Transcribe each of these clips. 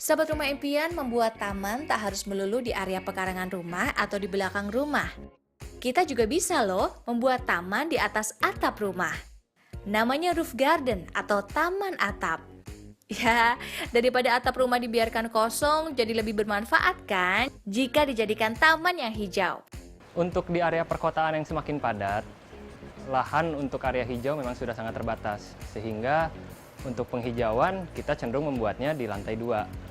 Sahabat Rumah Impian membuat taman tak harus melulu di area pekarangan rumah atau di belakang rumah. Kita juga bisa loh membuat taman di atas atap rumah. Namanya roof garden atau taman atap. Ya, daripada atap rumah dibiarkan kosong jadi lebih bermanfaat kan jika dijadikan taman yang hijau. Untuk di area perkotaan yang semakin padat, lahan untuk area hijau memang sudah sangat terbatas. Sehingga untuk penghijauan kita cenderung membuatnya di lantai 2.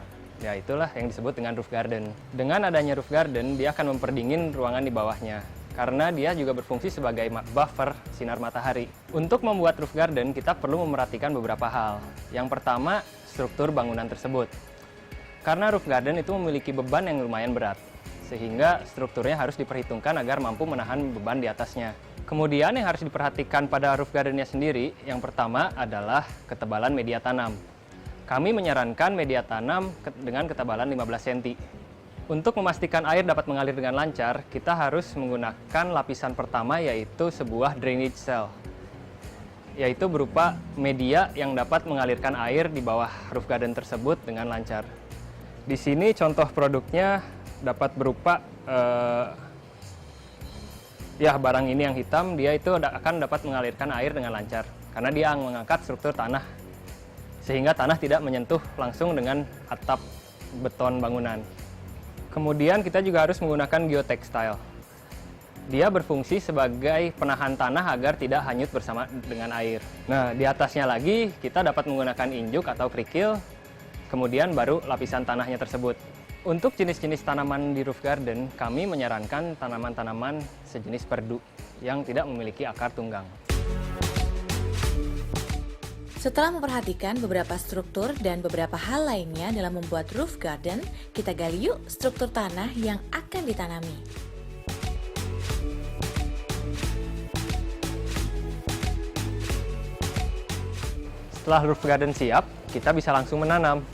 Ya itulah yang disebut dengan roof garden. Dengan adanya roof garden, dia akan memperdingin ruangan di bawahnya. Karena dia juga berfungsi sebagai buffer sinar matahari. Untuk membuat roof garden, kita perlu memerhatikan beberapa hal. Yang pertama, struktur bangunan tersebut. Karena roof garden itu memiliki beban yang lumayan berat, sehingga strukturnya harus diperhitungkan agar mampu menahan beban di atasnya. Kemudian yang harus diperhatikan pada roof gardennya sendiri, yang pertama adalah ketebalan media tanam. Kami menyarankan media tanam dengan ketebalan 15 cm. Untuk memastikan air dapat mengalir dengan lancar, kita harus menggunakan lapisan pertama yaitu sebuah drainage cell. Yaitu berupa media yang dapat mengalirkan air di bawah roof garden tersebut dengan lancar. Di sini contoh produknya dapat berupa barang ini yang hitam, dia itu akan dapat mengalirkan air dengan lancar karena dia mengangkat struktur tanah sehingga tanah tidak menyentuh langsung dengan atap beton bangunan. Kemudian kita juga harus menggunakan geotextile. Dia berfungsi sebagai penahan tanah agar tidak hanyut bersama dengan air. Nah, di atasnya lagi kita dapat menggunakan injuk atau kerikil, kemudian baru lapisan tanahnya tersebut. Untuk jenis-jenis tanaman di roof garden, kami menyarankan tanaman-tanaman sejenis perdu yang tidak memiliki akar tunggang. Setelah memperhatikan beberapa struktur dan beberapa hal lainnya dalam membuat roof garden, kita gali yuk struktur tanah yang akan ditanami. Setelah roof garden siap, kita bisa langsung menanam.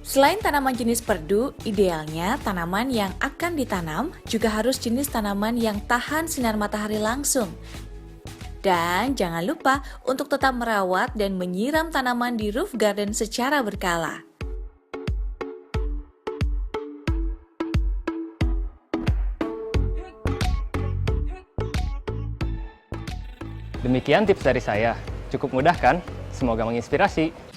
Selain tanaman jenis perdu, idealnya tanaman yang akan ditanam juga harus jenis tanaman yang tahan sinar matahari langsung. Dan jangan lupa untuk tetap merawat dan menyiram tanaman di roof garden secara berkala. Demikian tips dari saya. Cukup mudah kan? Semoga menginspirasi.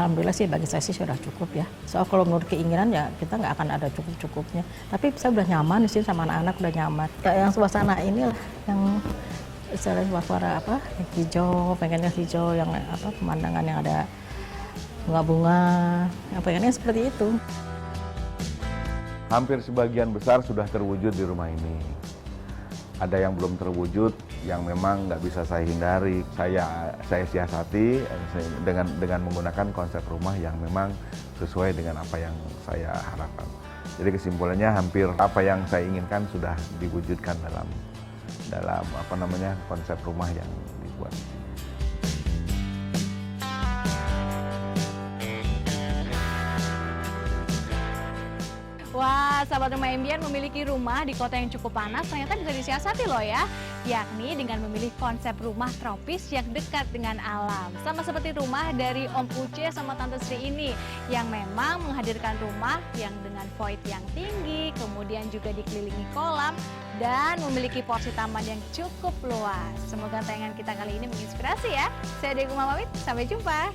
Alhamdulillah sih bagi saya sih sudah cukup ya. Soal kalau menurut keinginan ya kita nggak akan ada cukup-cukupnya. Tapi saya udah nyaman di sini sama anak-anak udah nyaman. Kayak yang suasana inilah yang suasana hijau, pengennya hijau yang pemandangan yang ada bunga-bunga, yang pengennya seperti itu. Hampir sebagian besar sudah terwujud di rumah ini. Ada yang belum terwujud, yang memang nggak bisa saya hindari. Saya siasati dengan menggunakan konsep rumah yang memang sesuai dengan apa yang saya harapkan. Jadi kesimpulannya hampir apa yang saya inginkan sudah diwujudkan dalam konsep rumah yang dibuat. Wah, sahabat Rumah Impian memiliki rumah di kota yang cukup panas ternyata bisa disiasati loh ya. Yakni dengan memilih konsep rumah tropis yang dekat dengan alam. Sama seperti rumah dari Om Uce sama Tante Sri ini yang memang menghadirkan rumah yang dengan void yang tinggi, kemudian juga dikelilingi kolam dan memiliki porsi taman yang cukup luas. Semoga tayangan kita kali ini menginspirasi ya. Saya Dewi Mama pamit, sampai jumpa.